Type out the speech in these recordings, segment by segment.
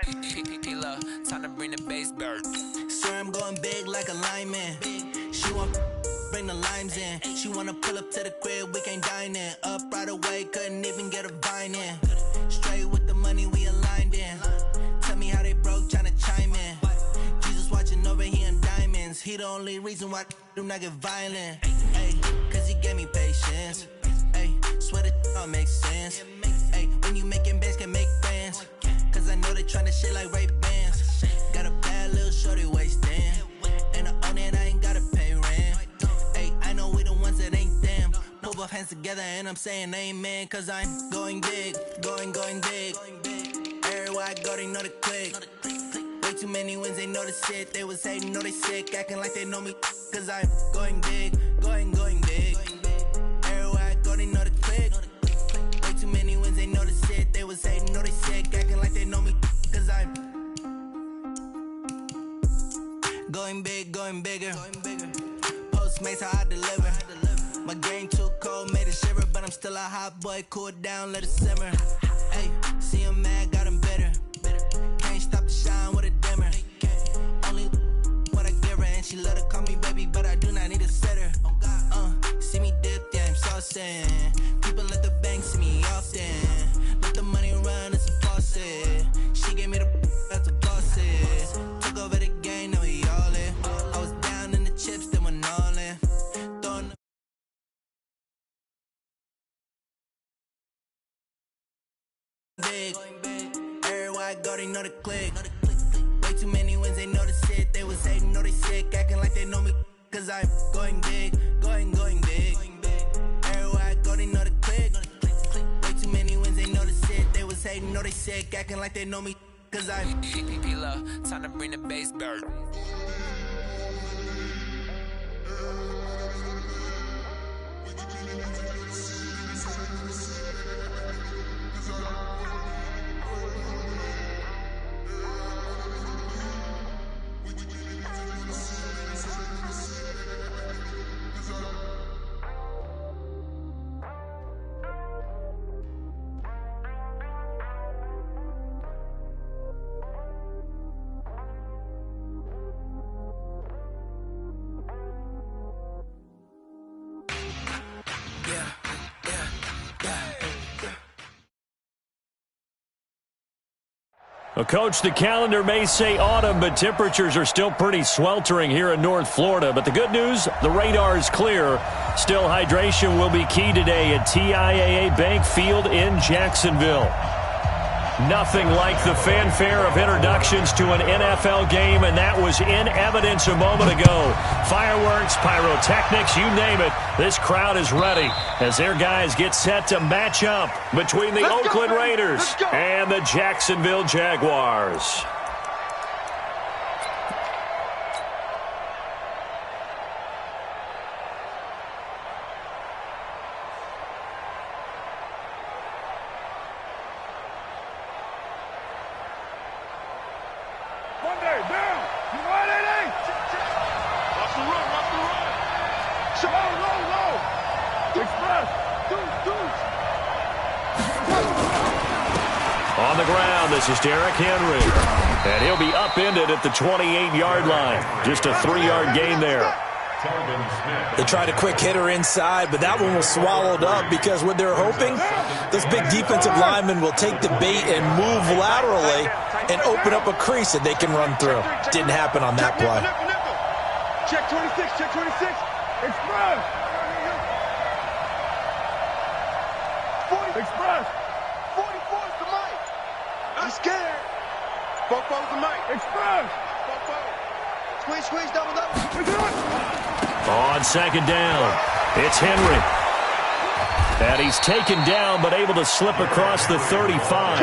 Time to bring the bass bird. Sir, I'm going big like a lineman. She want bring the limes in. She wanna pull up to the crib, we can't dine in. Up right away, couldn't even get a vine in. Straight with the money we aligned in. Tell me how they broke, tryna chime in. Jesus watching over here in diamonds. He the only reason why do not get violent. Ay, cause he gave me patience. Ay, swear that all makes sense. Ay, when you making bands, can make friends. Cause I know they tryna shit like Ray-Bans. Got a bad little shorty wasting. And I own it, I ain't gotta pay rent. Ay, I know we the ones that ain't them. Pull both hands together and I'm saying amen. Cause I'm going big, going big. Everywhere I go, they know the click. Way too many wins, they know the shit. They was hating, know they sick, acting like they know me. Cause I'm going big, going big. Everywhere I go, they know the click. Way too many wins, they know the shit. They was hating, know they sick, acting like they know me. Cause I'm going big, going bigger. Postmates how I deliver. My game too cold, made it shiver. But I'm still a hot boy, cool it down, let it simmer. Hey, see him mad, got him bitter. Can't stop the shine with a dimmer. Only what I give her, and she love to call me baby, but I do not need a sitter. See me dip, yeah, I'm saucing. People at the bank see me often. Let the money run, it's a faucet. She gave me the that's a boss it. Took over the game, now we all in. I was down in the chips, then went all in. Throwing big. Everywhere I go, they know the click. Way too many wins, they know the shit. They was hating, know they sick, acting like they know me. Cause I'm going big, going big. Everywhere I go, they know the click. Way too many wins, they know the shit. They was hating, know they sick, acting like they know me. Cause I'm time to bring the bass bird. Well, Coach, the calendar may say autumn, but temperatures are still pretty sweltering here in North Florida. But the good news, the radar is clear. Still, hydration will be key today at TIAA Bank Field in Jacksonville. Nothing like the fanfare of introductions to an NFL game, and that was in evidence a moment ago. Fireworks, pyrotechnics, you name it. This crowd is ready as their guys get set to match up between the Oakland Raiders and the Jacksonville Jaguars. On the ground, this is Derrick Henry. And he'll be upended at the 28-yard line. Just a 3-yard gain there. They tried a quick hitter inside, but that one was swallowed up because what they're hoping, this big defensive lineman will take the bait and move laterally and open up a crease that they can run through. Didn't happen on that play. Check 26, check 26. Express. Express. 44 is the mic. I'm scared. Four's the mic. Express. Squeeze, double. On second down, it's Henry. And he's taken down, but able to slip across the 35.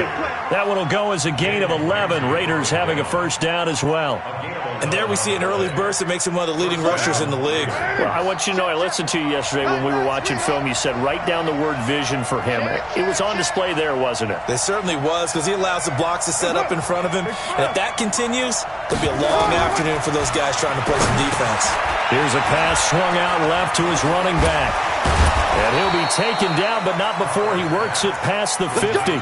That one will go as a gain of 11. Raiders having a first down as well. And there we see an early burst that makes him one of the leading rushers in the league. Well, I want you to know, I listened to you yesterday when we were watching film. You said write down the word vision for him. It was on display there, wasn't it? It certainly was, because he allows the blocks to set up in front of him. And if that continues, it'll be a long afternoon for those guys trying to play some defense. Here's a pass swung out left to his running back. And he'll be taken down, but not before he works it past the 50.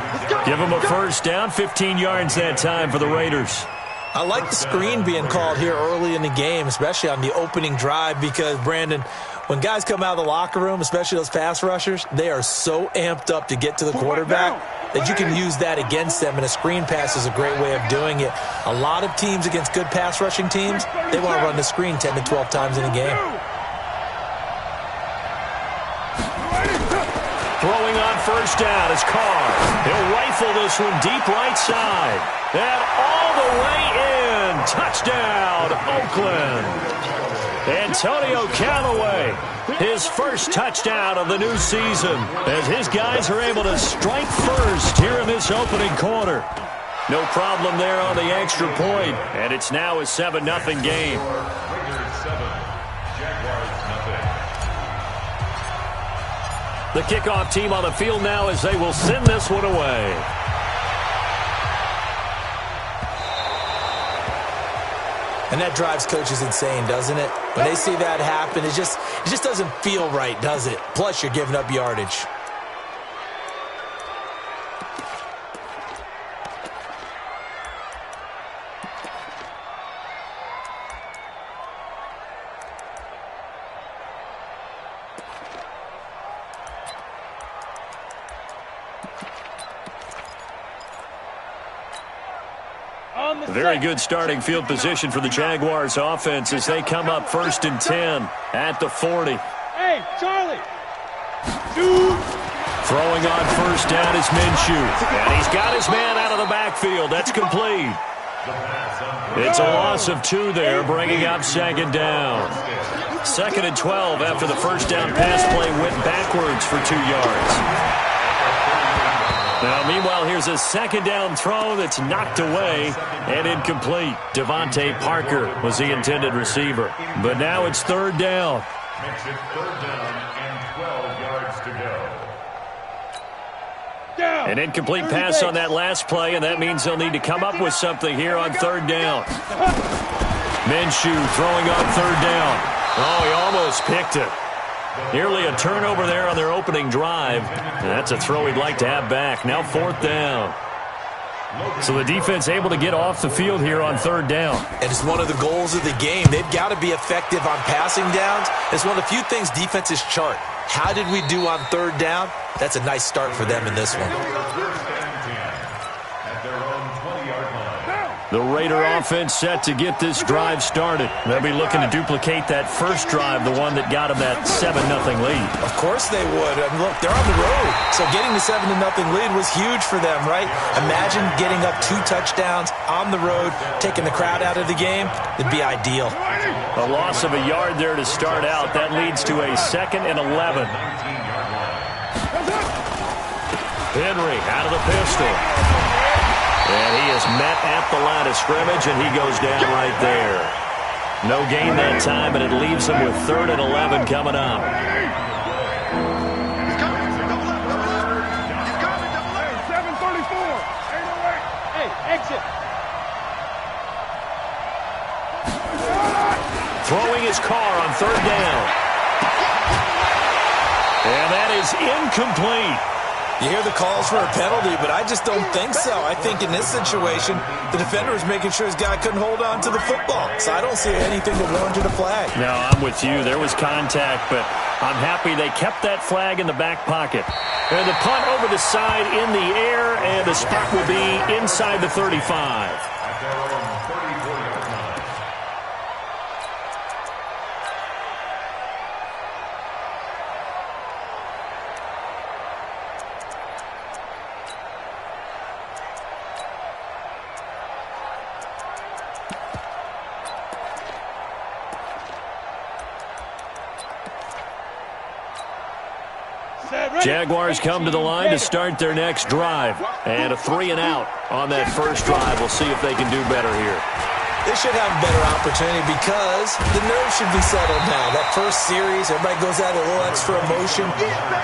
Give him a first down, 15 yards that time for the Raiders. I like the screen being called here early in the game, especially on the opening drive, because, Brandon, when guys come out of the locker room, especially those pass rushers, they are so amped up to get to the quarterback that you can use that against them, and a screen pass is a great way of doing it. A lot of teams against good pass rushing teams, they want to run the screen 10 to 12 times in a game. Throwing on first down is Carr. He'll rifle this one deep right side. And all the way in. Touchdown, Oakland. Antonio Callaway, his first touchdown of the new season, as his guys are able to strike first here in this opening quarter. No problem there on the extra point, and it's now a 7-0 game. The kickoff team on the field now as they will send this one away. And that drives coaches insane, doesn't it? When they see that happen, it just doesn't feel right, does it? Plus, you're giving up yardage. Very good starting field position for the Jaguars offense as they come up 1st and 10 at the 40. Hey, Charlie! Throwing on first down is Minshew. And he's got his man out of the backfield. That's complete. It's a loss of 2 there, bringing up 2nd down. 2nd and 12 after the first down pass play went backwards for 2 yards. Now, meanwhile, here's a 2nd down throw that's knocked away and incomplete. Devontae Parker was the intended receiver. But now it's 3rd down. Makes it 3rd down and 12 yards to go. An incomplete pass on that last play, and that means they'll need to come up with something here on 3rd down. Minshew throwing on 3rd down. Oh, he almost picked it. Nearly a turnover there on their opening drive. And that's a throw he'd like to have back. Now 4th down. So the defense able to get off the field here on 3rd down. And it's one of the goals of the game. They've got to be effective on passing downs. It's one of the few things defenses chart. How did we do on 3rd down? That's a nice start for them in this one. The Raider offense set to get this drive started. They'll be looking to duplicate that first drive, the one that got them that 7-0 lead. Of course they would. I mean, look, they're on the road. So getting the 7-0 lead was huge for them, right? Imagine getting up 2 touchdowns on the road, taking the crowd out of the game. It'd be ideal. A loss of a yard there to start out. That leads to a 2nd and 11. Henry out of the pistol. And he is met at the line of scrimmage, and he goes down right there. No gain that time, and it leaves him with 3rd and 11 coming up. He's coming. Double up. He's coming. Double up. 734. 808. Hey, exit. Throwing his car on 3rd down. And that is incomplete. You hear the calls for a penalty, but I just don't think so. I think in this situation, the defender was making sure his guy couldn't hold on to the football. So I don't see anything that warranted a flag. No, I'm with you. There was contact, but I'm happy they kept that flag in the back pocket. And the punt over the side in the air, and the spot will be inside the 35. Jaguars come to the line to start their next drive. And a 3 and out on that first drive. We'll see if they can do better here. They should have a better opportunity because the nerves should be settled now. That first series, everybody goes out with a little extra emotion.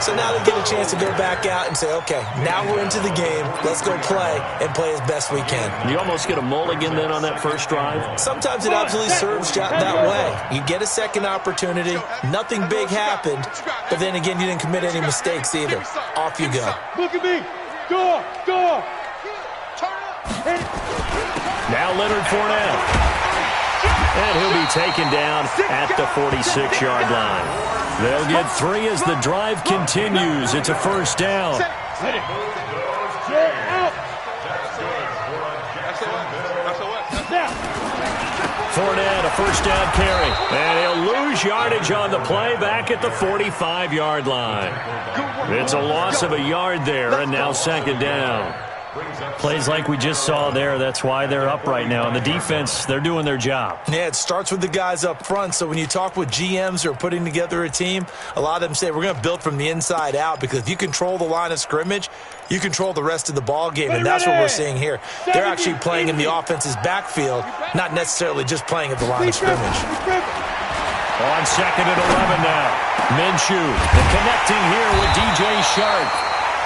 So now they get a chance to go back out and say, okay, now we're into the game. Let's go play and play as best we can. You almost get a mulligan then on that first drive? Sometimes it absolutely serves that way. You get a second opportunity. Nothing big happened. But then again, you didn't commit any mistakes either. Off you go. Look at me. Go. Now Leonard Fournette. And he'll be taken down at the 46-yard line. They'll get 3 as the drive continues. It's a first down. Fournette, a first down carry. And he'll lose yardage on the play back at the 45-yard line. It's a loss of a yard there, and now second down. Plays like we just saw there, that's why they're up right now. And the defense, they're doing their job. Yeah, it starts with the guys up front. So when you talk with GMs who are putting together a team, a lot of them say we're going to build from the inside out because if you control the line of scrimmage, you control the rest of the ball game, and that's what we're seeing here. They're actually playing in the offense's backfield, not necessarily just playing at the line of scrimmage. On second and 11 now. Minshew, the connecting here with DJ Shark.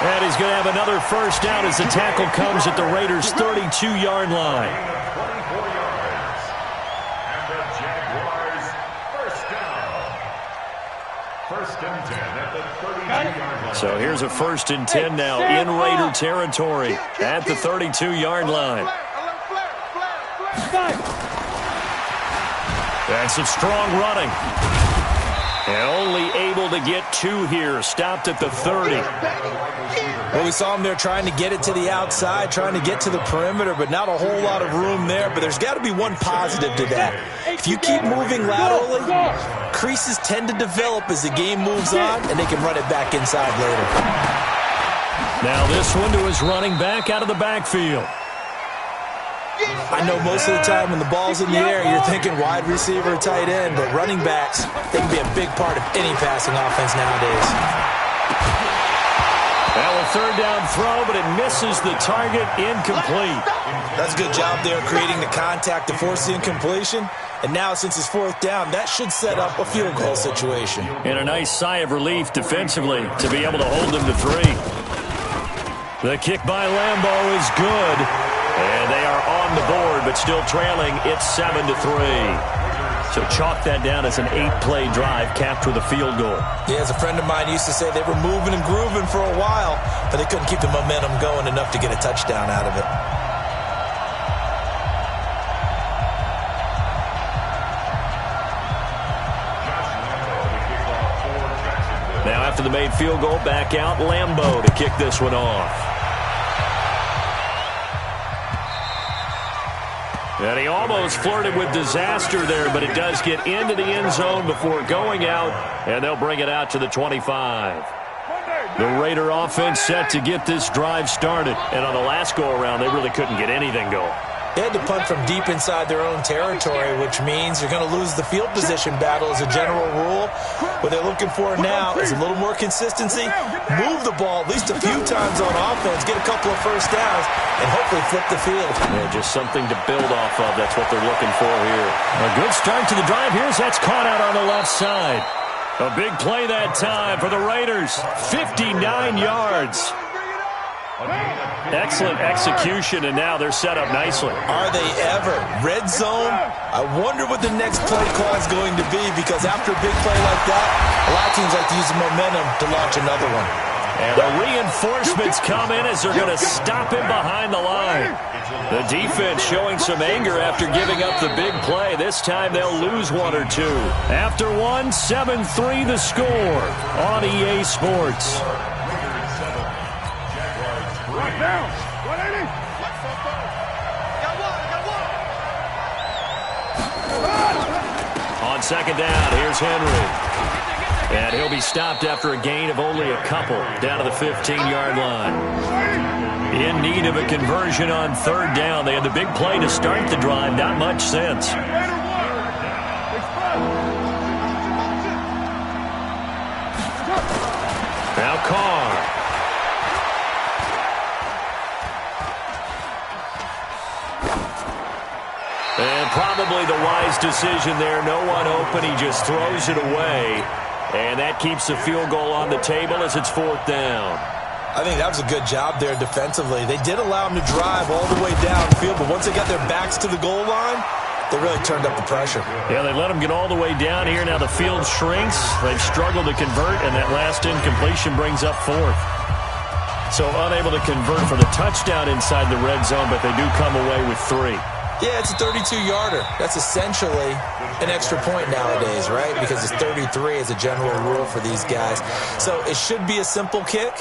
And he's going to have another first down as the tackle comes at the Raiders' 32-yard line. 24 yards. And the Jaguars first down. First and 10 at the 32-yard line. So here's a first and 10 now in Raider territory at the 32-yard line. That's some strong running. And only able to get 2 here. Stopped at the 30. Well, we saw him there trying to get it to the outside, trying to get to the perimeter, but not a whole lot of room there. But there's got to be one positive to that. If you keep moving laterally, creases tend to develop as the game moves on, and they can run it back inside later. Now this one to his running back out of the backfield. I know most of the time when the ball's in the air, you're thinking wide receiver, tight end, but running backs, they can be a big part of any passing offense nowadays. Well, a third down throw, but it misses the target, incomplete. That's a good job there creating the contact to force the incompletion. And now, since it's fourth down, that should set up a field goal situation. And a nice sigh of relief defensively to be able to hold them to 3. The kick by Lambeau is good. And they are on the board, but still trailing. It's 7-3. So chalk that down as an 8-play drive capped with a field goal. Yeah, as a friend of mine used to say, they were moving and grooving for a while, but they couldn't keep the momentum going enough to get a touchdown out of it. Now after the made field goal, back out Lambeau to kick this one off. And he almost flirted with disaster there, but it does get into the end zone before going out, and they'll bring it out to the 25. The Raider offense set to get this drive started, and on the last go-around, they really couldn't get anything going. They had to punt from deep inside their own territory, which means you're going to lose the field position battle as a general rule. What they're looking for now is a little more consistency, move the ball at least a few times on offense, get a couple of first downs, and hopefully flip the field. Yeah, just something to build off of. That's what they're looking for here. A good start to the drive. Here's that's caught out on the left side. A big play that time for the Raiders. 59 yards. Excellent execution, and now they're set up nicely. Are they ever? Red zone? I wonder what the next play call is going to be, because after a big play like that, a lot of teams like to use the momentum to launch another one. And the reinforcements come in as they're going to stop him behind the line. The defense showing some anger after giving up the big play. This time they'll lose 1 or 2. After 1, 7-3 the score on EA Sports. On second down, here's Henry. And he'll be stopped after a gain of only a couple down to the 15-yard line. In need of a conversion on third down. They had the big play to start the drive. Not much sense. Now Carr. And probably the wise decision there. No one open. He just throws it away. And that keeps the field goal on the table as it's 4th down. I think that was a good job there defensively. They did allow him to drive all the way downfield, but once they got their backs to the goal line, they really turned up the pressure. Yeah, they let him get all the way down here. Now the field shrinks. They've struggled to convert, and that last incompletion brings up 4th. So unable to convert for the touchdown inside the red zone, but they do come away with 3. Yeah, it's a 32-yarder. That's essentially an extra point nowadays, right? Because it's 33 as a general rule for these guys. So it should be a simple kick.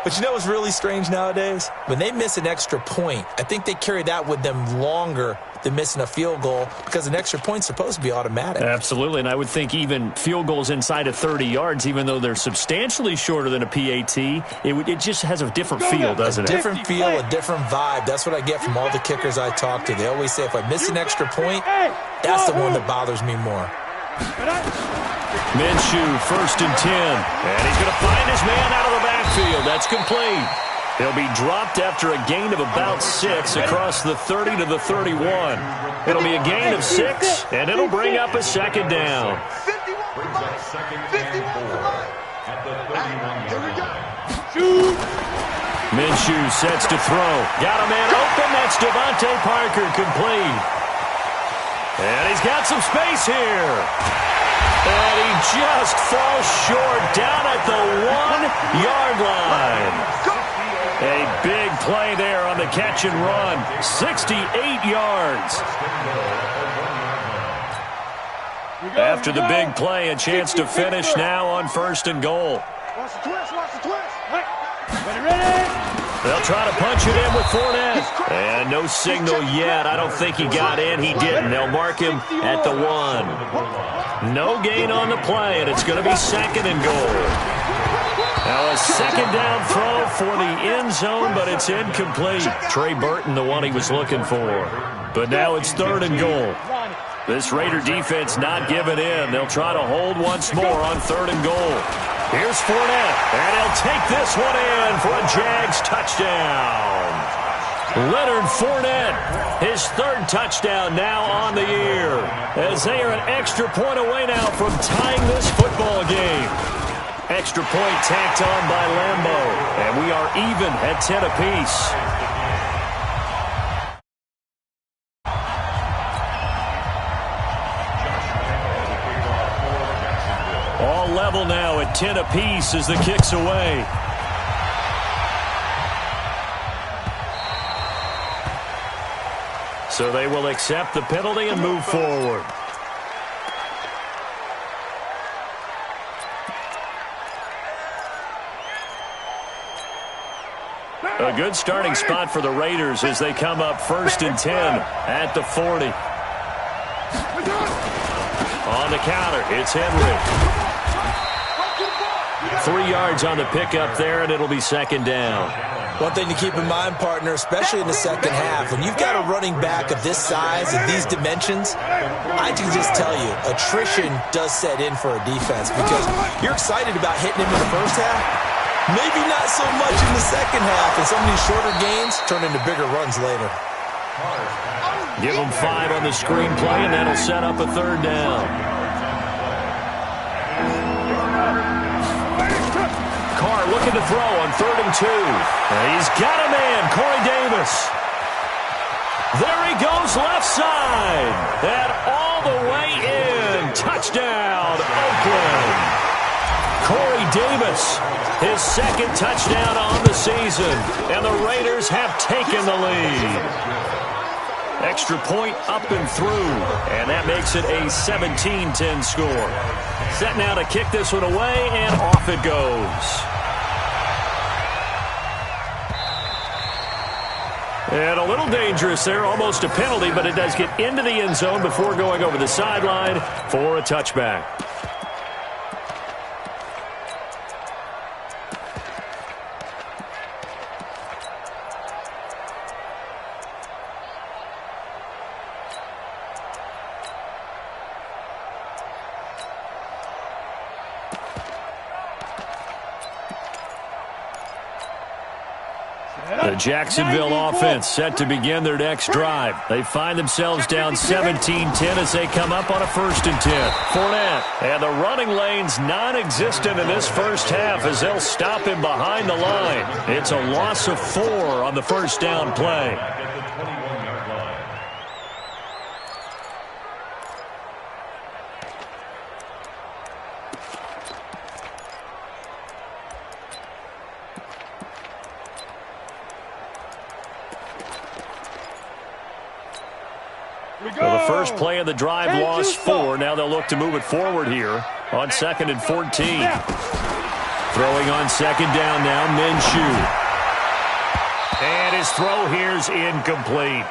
But you know what's really strange nowadays? When they miss an extra point, I think they carry that with them longer than missing a field goal because an extra point's supposed to be automatic. Absolutely, and I would think even field goals inside of 30 yards, even though they're substantially shorter than a PAT, it just has a different feel, doesn't it? A different feel, a different vibe. That's what I get from all the kickers I talk to. They always say if I miss an extra point, that's the one that bothers me more. Minshew, 1st and 10. And he's going to find his man out of the backfield. That's complete. He'll be dropped after a gain of about 6 across the 30 to the 31. It'll be a gain of 6, and it'll bring up a 2nd down. Minshew sets to throw. Got a man open. That's Devontae Parker, complete. And he's got some space here. And he just falls short down at the 1-yard line. A big play there on the catch and run. 68 yards. After the big play, a chance to finish now on 1st and goal. Watch the twist, watch the twist. They'll try to punch it in with Fournette. And no signal yet. I don't think he got in. He didn't. They'll mark him at the 1. No gain on the play, and it's going to be 2nd and goal. Now a 2nd down throw for the end zone, but it's incomplete. Trey Burton, the one he was looking for. But now it's 3rd and goal. This Raider defense not giving in. They'll try to hold once more on 3rd and goal. Here's Fournette, and he'll take this one in for a Jags touchdown. Leonard Fournette, his 3rd touchdown now on the year, as they are an extra point away now from tying this football game. Extra point tacked on by Lambeau, and we are even at 10 apiece. All level now at 10 apiece as the kick's away. So they will accept the penalty and move forward. A good starting spot for the Raiders as they come up 1st and 10 at the 40. On the counter, it's Henry. 3 yards on the pickup there, and it'll be 2nd down. One thing to keep in mind, partner, especially in the second half, when you've got a running back of this size and these dimensions, I can just tell you, attrition does set in for a defense because you're excited about hitting him in the first half, maybe not so much in the second half, and some of these shorter gains turn into bigger runs later. Give them 5 on the screenplay, and that'll set up a 3rd down. Carr looking to throw on 3rd and 2. He's got a man, Corey Davis. There he goes left side. And all the way in. Touchdown, Oakland. Corey Davis, his 2nd touchdown on the season. And the Raiders have taken the lead. Extra point up and through. And that makes it a 17-10 score. Set now to kick this one away, and off it goes. And a little dangerous there, almost a penalty, but it does get into the end zone before going over the sideline for a touchback. The Jacksonville offense set to begin their next drive. They find themselves down 17-10 as they come up on a 1st and 10. Fournette, and the running lane's non-existent in this first half as they'll stop him behind the line. It's a loss of 4 on the first down play. So the first play of the drive lost 4. Now they'll look to move it forward here on 2nd and 14. Throwing on 2nd down now, Minshew. And his throw here's incomplete.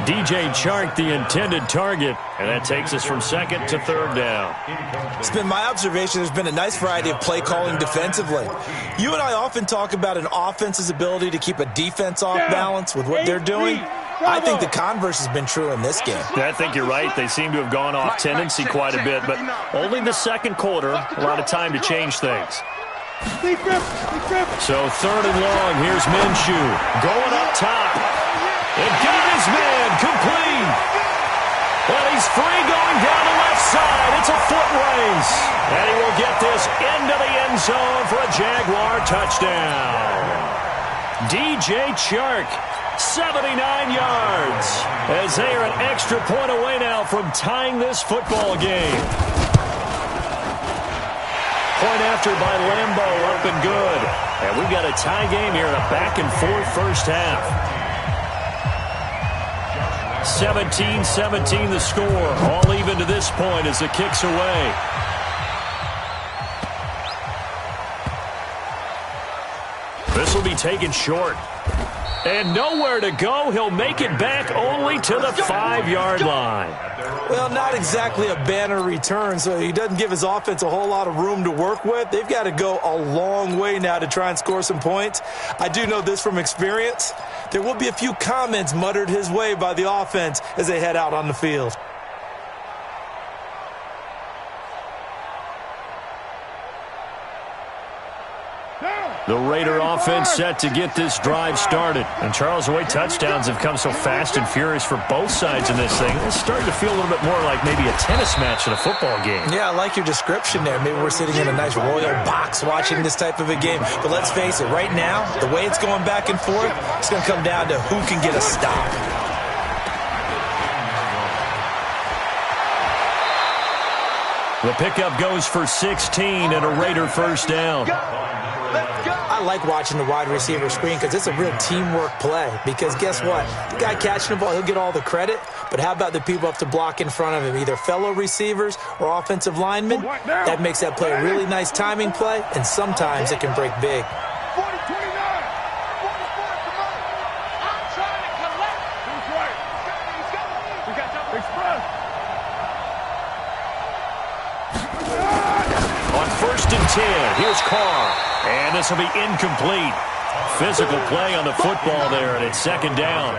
DJ Chark, the intended target, and that takes us from 2nd to 3rd down. It's been my observation there's been a nice variety of play calling defensively. You and I often talk about an offense's ability to keep a defense off balance with what they're doing. I think the converse has been true in this game. Yeah, I think you're right. They seem to have gone off tendency quite a bit, but only the 2nd quarter, a lot of time to change things. So 3rd and long, here's Minshew going up top. And got his man complete. And he's free going down the left side. It's a foot race. And he will get this into the end zone for a Jaguar touchdown. DJ Chark, 79 yards, as they are an extra point away now from tying this football game. Point after by Lambeau, up and good. And we've got a tie game here in a back-and-forth first half. 17-17 the score. All even to this point as the kick's away. This will be taken short. And nowhere to go. He'll make it back only to the 5-yard line. Well, not exactly a banner return, so he doesn't give his offense a whole lot of room to work with. They've got to go a long way now to try and score some points. I do know this from experience. There will be a few comments muttered his way by the offense as they head out on the field. The Raider offense set to get this drive started. And Charles, the way touchdowns have come so fast and furious for both sides in this thing, it's starting to feel a little bit more like maybe a tennis match in a football game. Yeah, I like your description there. Maybe we're sitting in a nice royal box watching this type of a game. But let's face it, right now, the way it's going back and forth, it's going to come down to who can get a stop. The pickup goes for 16 and a Raider first down. I like watching the wide receiver screen because it's a real teamwork play. Because guess what? The guy catching the ball, he'll get all the credit. But how about the people up to block in front of him, either fellow receivers or offensive linemen? That makes that play a really nice timing play, and sometimes it can break big. On 1st and 10, here's Carr. And this will be incomplete. Physical play on the football there, and it's 2nd down.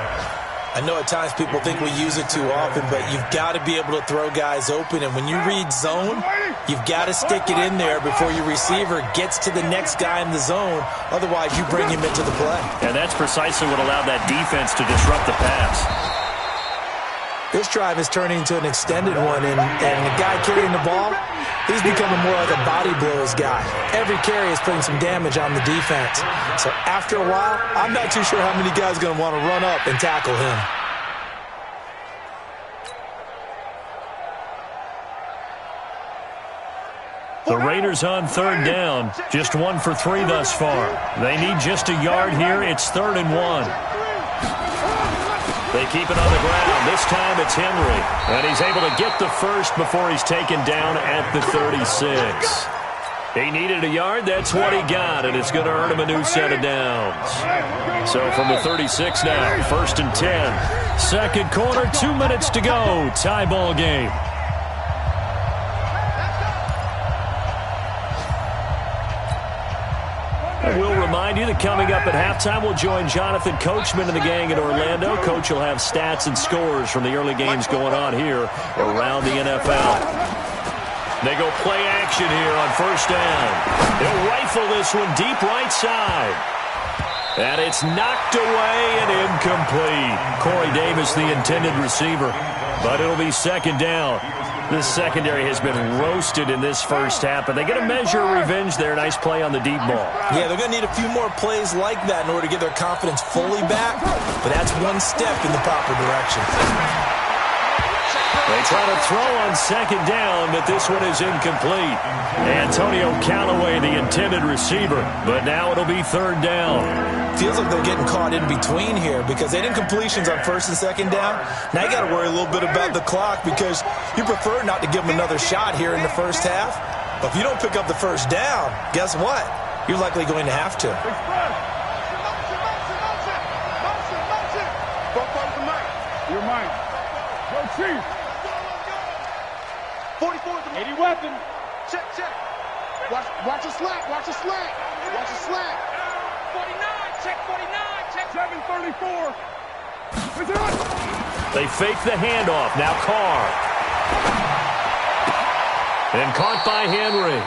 I know at times people think we use it too often, but you've got to be able to throw guys open. And when you read zone, you've got to stick it in there before your receiver gets to the next guy in the zone. Otherwise, you bring him into the play. And that's precisely what allowed that defense to disrupt the pass. This drive is turning into an extended one, and the guy carrying the ball, he's becoming more like a body blows guy. Every carry is putting some damage on the defense. So after a while, I'm not too sure how many guys are going to want to run up and tackle him. The Raiders on 3rd down, just 1 for 3 thus far. They need just a yard here. It's 3rd and 1. They keep it on the ground. This time it's Henry. And he's able to get the first before he's taken down at the 36. He needed a yard. That's what he got. And it's going to earn him a new set of downs. So from the 36 now, 1st and 10. 2nd quarter, 2 minutes to go. Tie ball game. We'll remind you that coming up at halftime, we'll join Jonathan Coachman and the gang in Orlando. Coach will have stats and scores from the early games going on here around the NFL. They go play action here on 1st down. They'll rifle this one deep right side. And it's knocked away and incomplete. Corey Davis, the intended receiver. But it'll be second down. This secondary has been roasted in this first half, but they get a measure of revenge there. Nice play on the deep ball. Yeah, they're going to need a few more plays like that in order to get their confidence fully back, but that's one step in the proper direction. They try to throw on second down, but this one is incomplete. Antonio Callaway, the intended receiver, but now it'll be third down. Feels like they're getting caught in between here because they didn't completions on first and second down. Now you got to worry a little bit about the clock because you prefer not to give them another shot here in the first half. But if you don't pick up the first down, guess what? You're likely going to have to. You're mine. Go Chief. 44 80 weapon. Check. Watch the slack. Watch the slack. 49. Check 49. Check 734. They fake the handoff. Now Carr. And caught by Henry.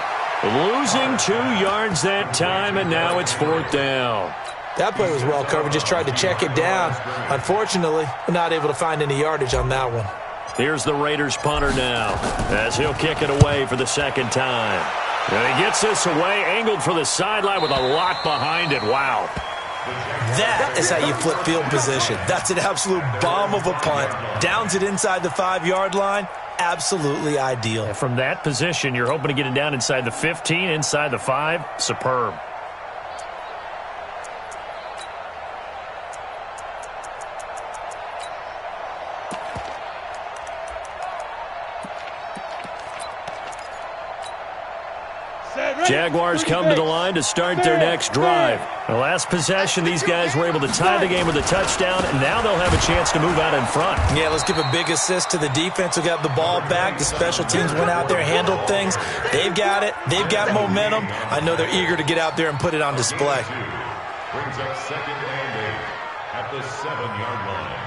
Losing 2 yards that time, and now it's fourth down. That play was well covered. Just tried to check it down. Unfortunately, we're not able to find any yardage on that one. Here's the Raiders punter now as he'll kick it away for the second time. And he gets this away, angled for the sideline with a lot behind it. Wow. That is how you flip field position. That's an absolute bomb of a punt. Downs it inside the 5-yard line. Absolutely ideal. And from that position, you're hoping to get it down inside the 15, inside the 5. Superb. Jaguars come to the line to start their next drive. The last possession, these guys were able to tie the game with a touchdown, and now they'll have a chance to move out in front. Yeah, let's give a big assist to the defense who got the ball back. The special teams went out there, handled things. They've got it. They've got momentum. I know they're eager to get out there and put it on display. Brings up second and 8 at the 7-yard line.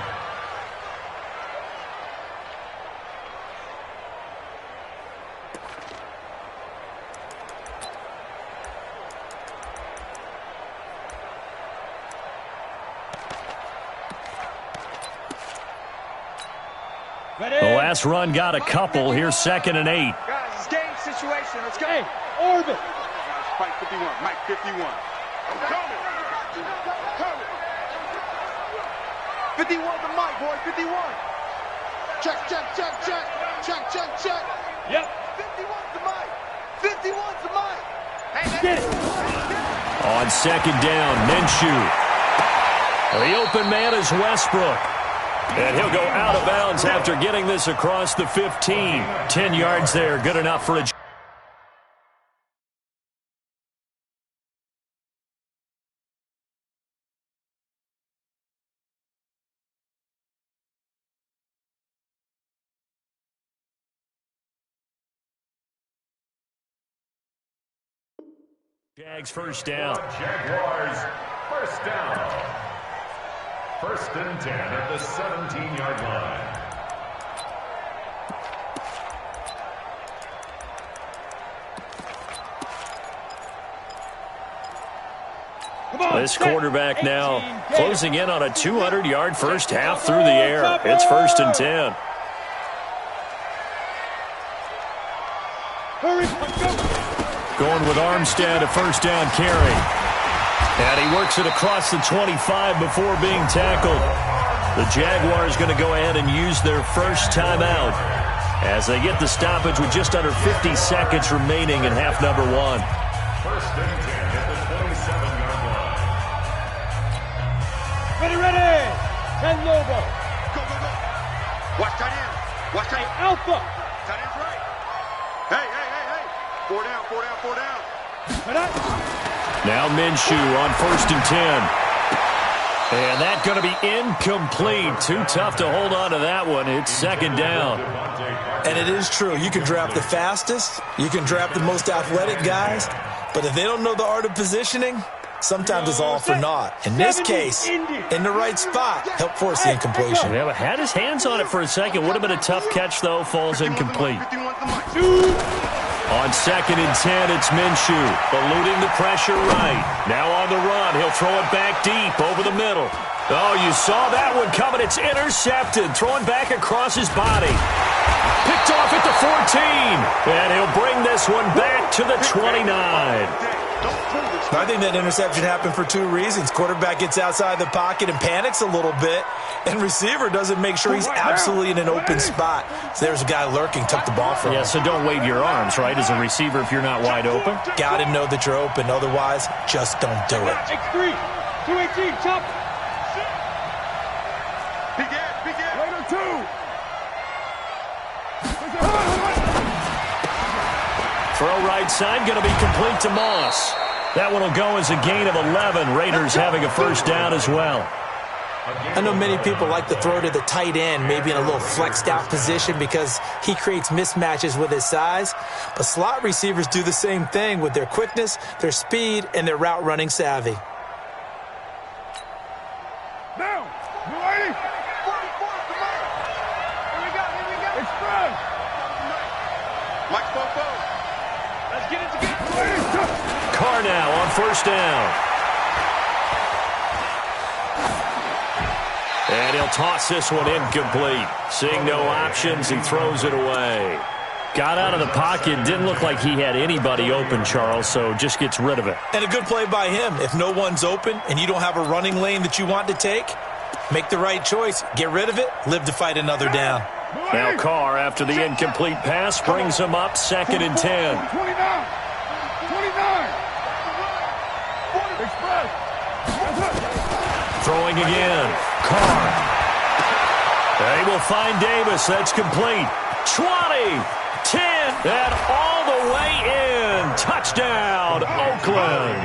The last run got a couple. Here's second and 8. Guys, it's game situation. Let's go. Hey, orbit. Mike 51. Mike 51. I'm coming. 51 to Mike, boy. 51. Check. Yep. 51 to Mike. 51 to Mike. Hey, Get it. On second down, Minshew. The open man is Westbrook. And he'll go out of bounds after getting this across the 15. 10 yards there, good enough for a... Jags first down. Jaguars first down. First and 10 at the 17-yard line. This quarterback now closing in on a 200-yard first half through the air. It's first and 10. Hurry, go. Going with Armstead, a first down carry. And he works it across the 25 before being tackled. The Jaguars going to go ahead and use their first timeout as they get the stoppage with just under 50 seconds remaining in half number 1. First and 10 at the 27-yard line. Ready. 10 Lobo. Go. Watch tight end. Watch tight end. Alpha. Tight end's right. Hey. 4 down. Now Minshew on first and 10. And that's going to be incomplete. Too tough to hold on to that one. It's second down. And it is true. You can draft the fastest. You can draft the most athletic guys. But if they don't know the art of positioning, sometimes it's all for naught. In this case, in the right spot, help force the incompletion. Yeah, but had his hands on it for a second. Would have been a tough catch, though. Falls incomplete. 51 to Mike. On 2nd and 10, it's Minshew, eluding the pressure right. Now on the run, he'll throw it back deep over the middle. Oh, you saw that one coming. It's intercepted, throwing back across his body. Picked off at the 14, and he'll bring this one back to the 29. I think that interception happened for two reasons. Quarterback gets outside the pocket and panics a little bit, and receiver doesn't make sure he's absolutely in an open spot. So there's a guy lurking, took the ball from him. Yeah, so don't wave your arms, right, as a receiver if you're not wide open? Got to know that you're open. Otherwise, just don't do it. X3, 218, chop. Later, 2. Throw right side, going to be complete to Moss. That one will go as a gain of 11. Raiders having a first down as well. I know many people like to throw to the tight end, maybe in a little flexed out position because he creates mismatches with his size. But slot receivers do the same thing with their quickness, their speed, and their route running savvy. Down. You ready? 44, come on. Here we go. Express. Mike Popo. Let's get it together. Carr now on first down. And he'll toss this one incomplete. Seeing no options, he throws it away. Got out of the pocket. Didn't look like he had anybody open, Charles, so just gets rid of it. And a good play by him. If no one's open and you don't have a running lane that you want to take, make the right choice. Get rid of it. Live to fight another down. Now Carr, after the incomplete pass, brings him up 2nd and 10. 29. Express. Throwing again. Carr. They will find Davis. That's complete. 20, 10, and all the way in. Touchdown, Oakland.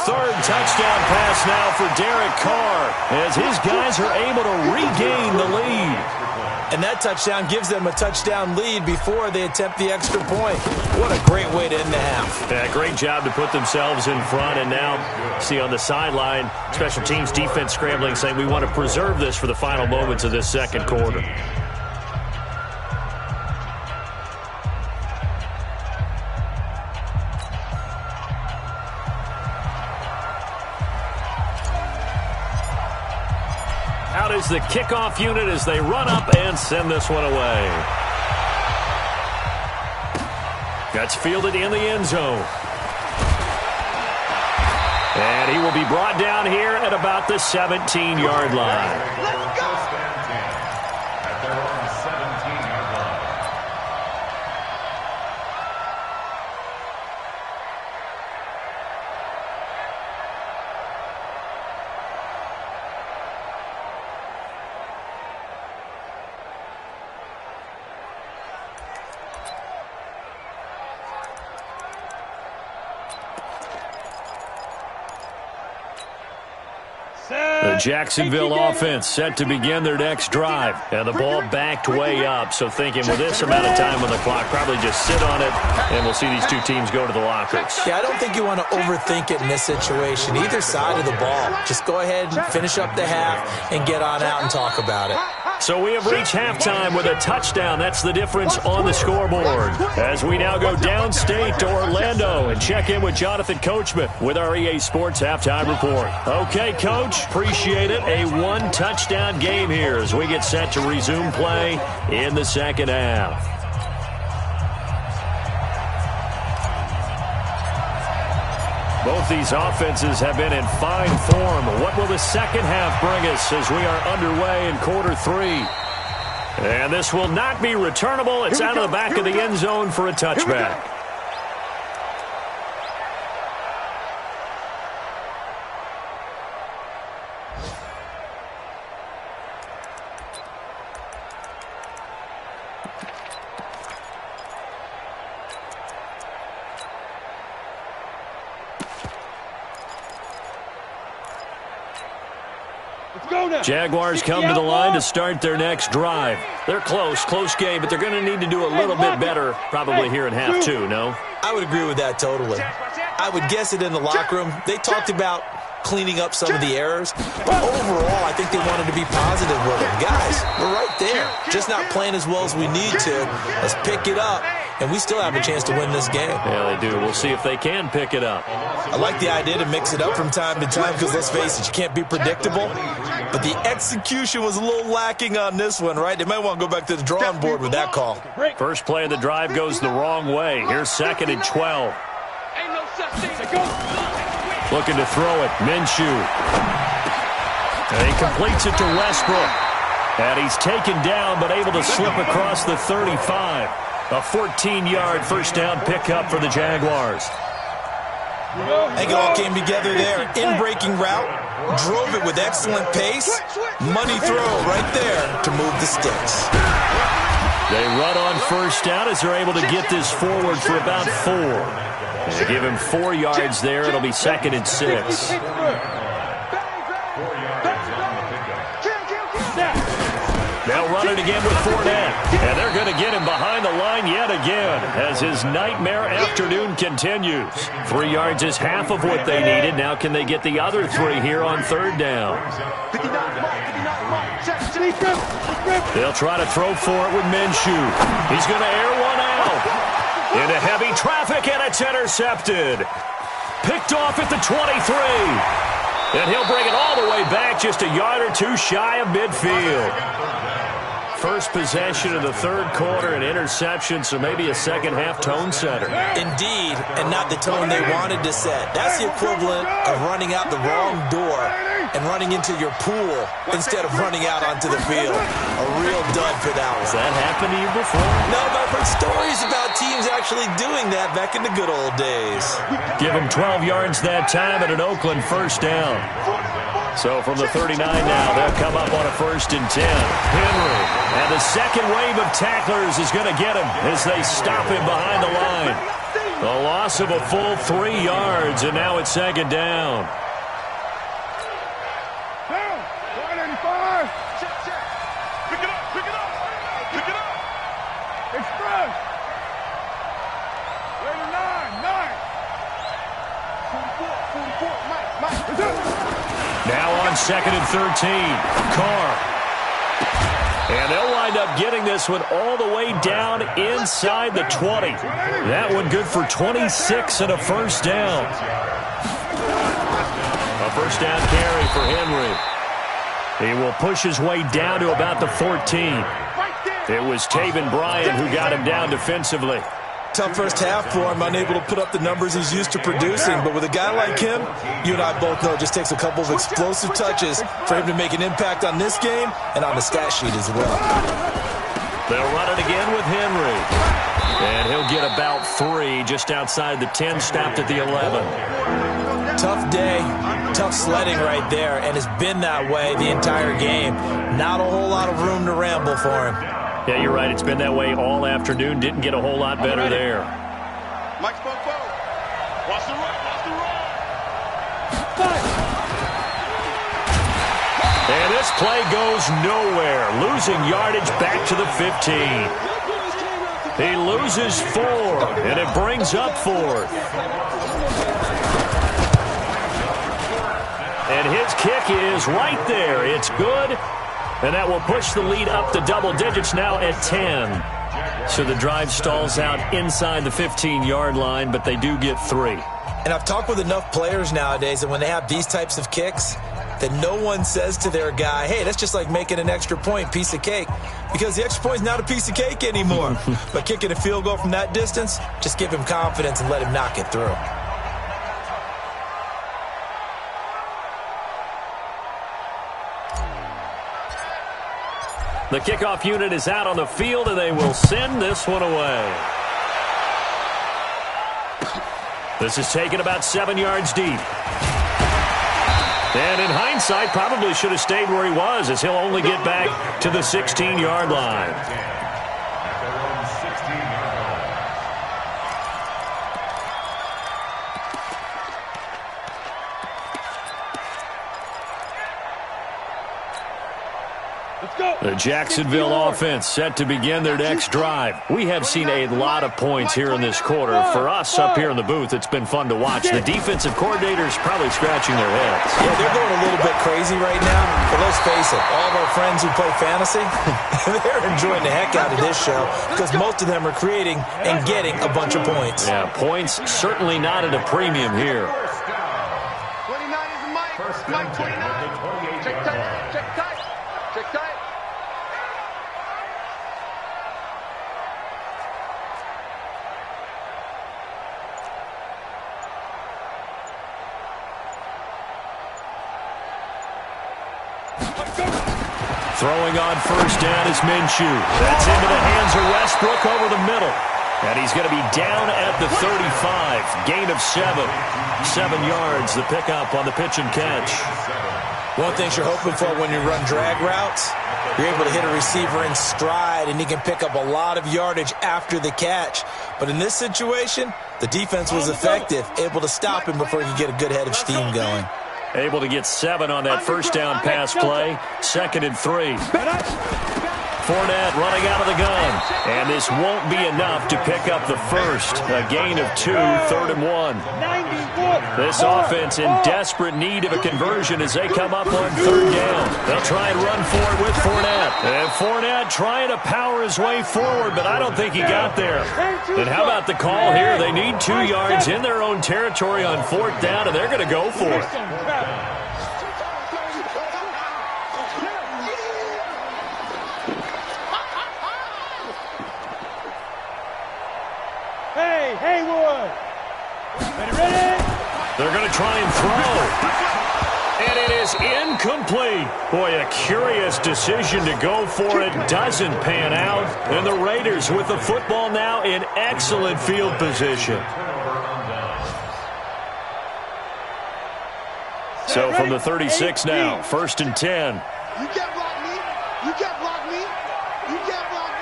Third touchdown pass now for Derek Carr as his guys are able to regain the lead. And that touchdown gives them a touchdown lead before they attempt the extra point. What a great way to end the half. Yeah, great job to put themselves in front. And now, see on the sideline, special teams defense scrambling, saying we want to preserve this for the final moments of this second quarter. Out is the kickoff unit as they run up and send this one away. That's fielded in the end zone. And he will be brought down here at about the 17-yard line. Let's go! At their own 17-yard line. The Jacksonville offense set to begin their next drive. And the ball backed way up. So thinking with this amount of time on the clock, probably just sit on it, and we'll see these two teams go to the lockers. Yeah, I don't think you want to overthink it in this situation. Either side of the ball. Just go ahead and finish up the half and get on out and talk about it. So we have reached halftime with a touchdown. That's the difference on the scoreboard. As we now go downstate to Orlando and check in with Jonathan Coachman with our EA Sports Halftime Report. Okay, Coach, appreciate it. A one-touchdown game here as we get set to resume play in the second half. Both these offenses have been in fine form. What will the second half bring us as we are underway in quarter three? And this will not be returnable. It's out of the back of the end zone for a touchback. Jaguars come to the line to start their next drive. They're close game, but they're going to need to do a little bit better probably here in half two, no? I would agree with that totally. I would guess it in the locker room. They talked about cleaning up some of the errors, but overall, I think they wanted to be positive with them. Guys, we're right there. Just not playing as well as we need to. Let's pick it up and we still have a chance to win this game. Yeah, they do. We'll see if they can pick it up. I like the idea to mix it up from time to time because, let's face it, you can't be predictable. But the execution was a little lacking on this one, right? They might want to go back to the drawing board with that call. First play of the drive goes the wrong way. Here's 2nd and 12. Looking to throw it. Minshew. And he completes it to Westbrook. And he's taken down but able to slip across the 35. A 14-yard first down pickup for the Jaguars. I think it all came together there. In-breaking route, drove it with excellent pace. Money throw right there to move the sticks. They run on first down as they're able to get this forward for about 4. And they give him 4 yards there. It'll be 2nd and 6. They'll run it again with Fournette. And they're going to get him behind the line yet again as his nightmare afternoon continues. 3 yards is half of what they needed. Now can they get the other 3 here on 3rd down? They'll try to throw for it with Minshew. He's going to air one out. Into heavy traffic, and it's intercepted. Picked off at the 23. And he'll bring it all the way back just a yard or 2 shy of midfield. First possession of the 3rd quarter, an interception, so maybe a second-half tone setter. Indeed, and not the tone they wanted to set. That's the equivalent of running out the wrong door and running into your pool instead of running out onto the field. A real dud for that one. Has that happened to you before? No, but I've heard stories about teams actually doing that back in the good old days. Give them 12 yards that time and an Oakland first down. So from the 39 now, they'll come up on a 1st and 10. Henry, and the second wave of tacklers is going to get him as they stop him behind the line. A loss of a full 3 yards, and now it's 2nd down. Down. 185. Pick it up. Pick it up. Pick it up. Express. Later 9. 44. Mike. Now on 2nd and 13. Carr. And they'll wind up getting this one all the way down inside the 20. That one good for 26 and a first down. A first down carry for Henry. He will push his way down to about the 14. It was Taven Bryan who got him down defensively. Tough first half for him, unable to put up the numbers he's used to producing. But with a guy like him, you and I both know it just takes a couple of explosive touches for him to make an impact on this game and on the stat sheet as well. They'll run it again with Henry. And he'll get about 3 just outside the 10, stopped at the 11. Tough day, tough sledding right there, and it's been that way the entire game. Not a whole lot of room to ramble for him. Yeah, you're right. It's been that way all afternoon. Didn't get a whole lot better there. Mike spoke forward. Watch the run. Watch the run. And this play goes nowhere. Losing yardage back to the 15. He loses 4, and it brings up 4th. And his kick is right there. It's good. And that will push the lead up to double digits now at 10. So the drive stalls out inside the 15-yard line, but they do get 3. And I've talked with enough players nowadays that when they have these types of kicks, that no one says to their guy, hey, that's just like making an extra point, piece of cake. Because the extra point is not a piece of cake anymore. But kicking a field goal from that distance, just give him confidence and let him knock it through. The kickoff unit is out on the field, and they will send this one away. This is taken about 7 yards deep. And in hindsight, probably should have stayed where he was, as he'll only get back to the 16-yard line. Let's go. The Jacksonville offense set to begin their next drive. We have seen a lot of points here in this quarter. For us up here in the booth, it's been fun to watch. The defensive coordinators probably scratching their heads. Yeah, they're going a little bit crazy right now. But let's face it, all of our friends who play fantasy, they're enjoying the heck out of this show because most of them are creating and getting a bunch of points. Yeah, points certainly not at a premium here. 29 is the mic. First Mike and 29. 10 at the 28. Check tight. Check tight. Check tight. Throwing on first down is Minshew. That's into the hands of Westbrook over the middle. And he's going to be down at the 35. Gain of 7. 7 yards, the pickup on the pitch and catch. One thing you're hoping for when you run drag routes, you're able to hit a receiver in stride, and he can pick up a lot of yardage after the catch. But in this situation, the defense was effective, able to stop him before he could get a good head of steam going. Able to get 7 on that first down pass play. 2nd and 3. Fournette running out of the gun. And this won't be enough to pick up the first. A gain of 2, 3rd and 1. This offense in desperate need of a conversion as they come up on 3rd down. They'll try and run for it with Fournette. And Fournette trying to power his way forward, but I don't think he got there. And how about the call here? They need 2 yards in their own territory on 4th down, and they're going to go for it. Hey, Haywood. Ready? They're going to try and throw. And it is incomplete. Boy, a curious decision to go for it. Doesn't pan out. And the Raiders with the football now in excellent field position. So from the 36 now, 1st and 10. You can't block me. You can't block me. You can't block me.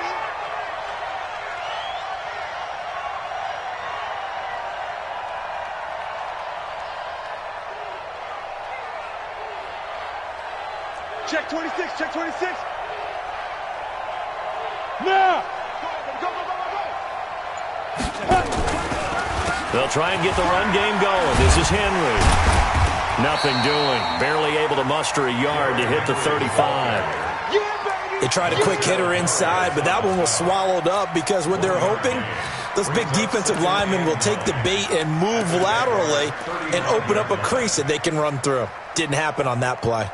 Check 26. Check 26. Now. Go, go, go, go, go. They'll try and get the run game going. This is Henry. Nothing doing. Barely able to muster a yard to hit the 35. They tried a quick hitter inside, but that one was swallowed up because what they're hoping, those big defensive linemen will take the bait and move laterally and open up a crease that they can run through. Didn't happen on that play.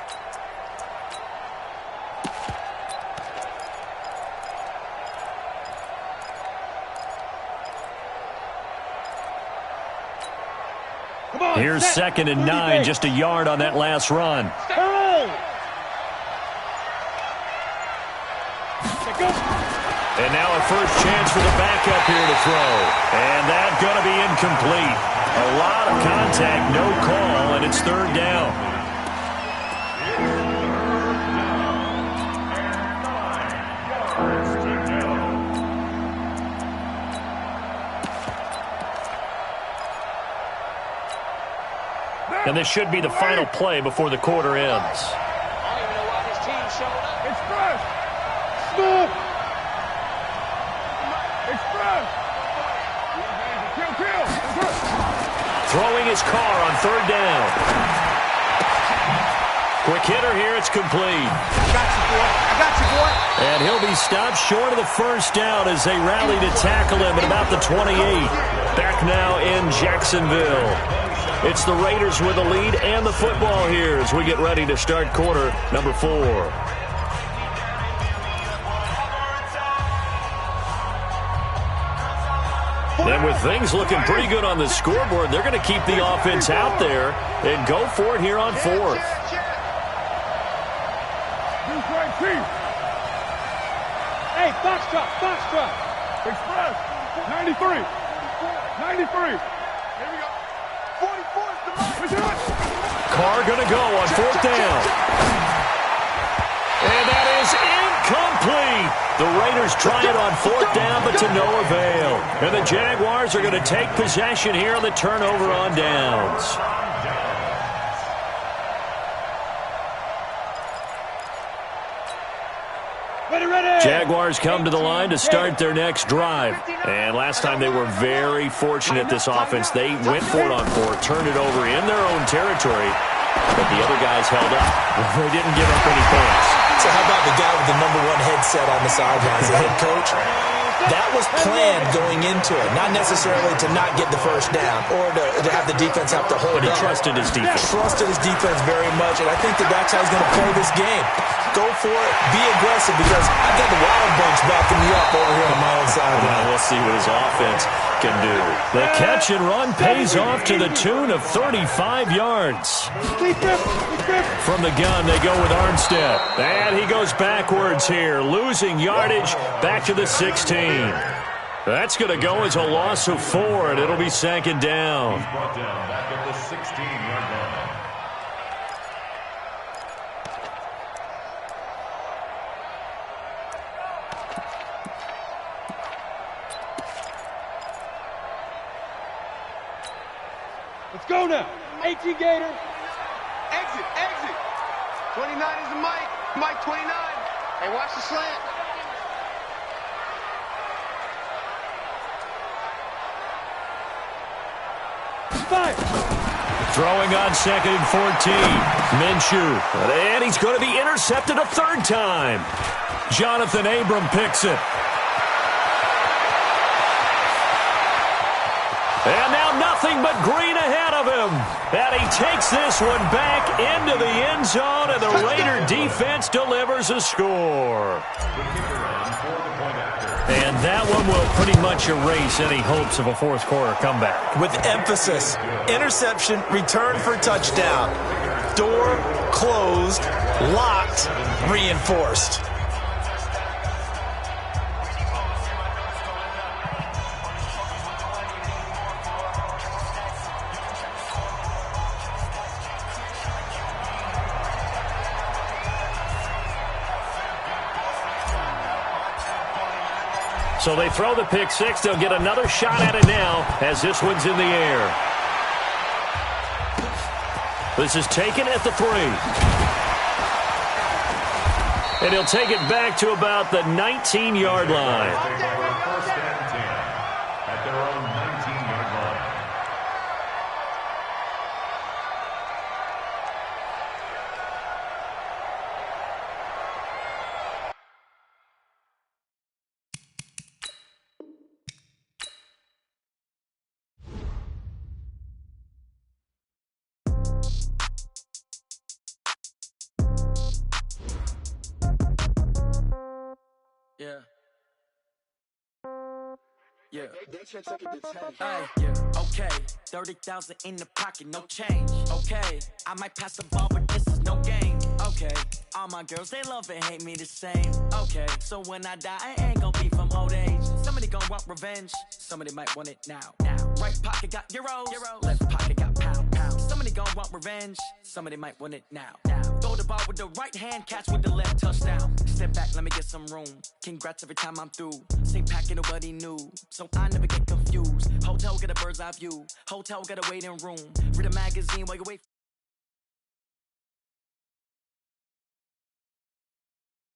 Here's 2nd and 9, just a yard on that last run. And now a first chance for the backup here to throw. And that's going to be incomplete. A lot of contact, no call, and it's 3rd down. And this should be the final play before the quarter ends. I don't even know why this team showed up. Express. Stop. Express. Kill. Throwing his car on 3rd down. Quick hitter here, it's complete. I got you, boy. I got you, boy. And he'll be stopped short of the first down as they rally to tackle him at about the 28. Back now in Jacksonville. It's the Raiders with the lead and the football here as we get ready to start quarter number 4. And with things looking pretty good on the scoreboard, they're going to keep the offense out there and go for it here on 4th. Hey, box truck. Express. 93. 93. Here we go. 44 is the mic. Carr going to go on 4th down. And that is incomplete. The Raiders try it on 4th down, but to no avail. And the Jaguars are going to take possession here on the turnover on downs. Jaguars come to the line to start their next drive. And last time they were very fortunate, this offense. They went for it on 4, turned it over in their own territory, but the other guys held up. They didn't give up any points. So how about the guy with the #1 headset on the sidelines, the head coach? That was planned going into it, not necessarily to not get the first down or to have the defense have to hold But he up. trusted his defense. Trusted his defense very much, and I think that's how he's going to play this game. Go for it, be aggressive, because I've got the Wild Bunch backing me up over here on my own side. Well, we'll see what his offense can do. The catch and run pays off to the tune of 35 yards. From the gun, they go with Armstead. And he goes backwards here, losing yardage back to the 16. That's going to go as a loss of 4, and it'll be 2nd down. He's brought down back at the 16-yard line. Let's go now. 18 Gator. Exit, exit. 29 is the Mike. Mike 29. Hey, watch the slant. Fire. Throwing on 2nd and 14. Minshew. And he's going to be intercepted a 3rd time. Jonathan Abram picks it. And now nothing but green ahead of him. And he takes this one back into the end zone, and the Raider defense delivers a score. And that one will pretty much erase any hopes of a 4th quarter comeback. With emphasis, interception, return for touchdown. Door closed, locked, reinforced. So they throw the pick 6. They'll get another shot at it now as this one's in the air. This is taken at the 3. And he'll take it back to about the 19-yard line. First and 10 at their own 19-yard line. Yeah. Yeah. Yeah. Okay. 30,000 in the pocket, no change. Okay. I might pass the ball, but this is no game. Okay. All my girls, they love and hate me the same. Okay. So when I die, I ain't gonna be from old age. Somebody gonna want revenge. Somebody might want it now. Right pocket got euros. Left pocket got pound. Somebody gonna want revenge. Somebody might want it now. Throw the ball with the right hand, catch with the left, touchdown. Step back, let me get some room. Congrats every time I'm through. Same packet, nobody knew, so I never get confused. Hotel, get a bird's eye view. Hotel, got a waiting room. Read a magazine while you wait.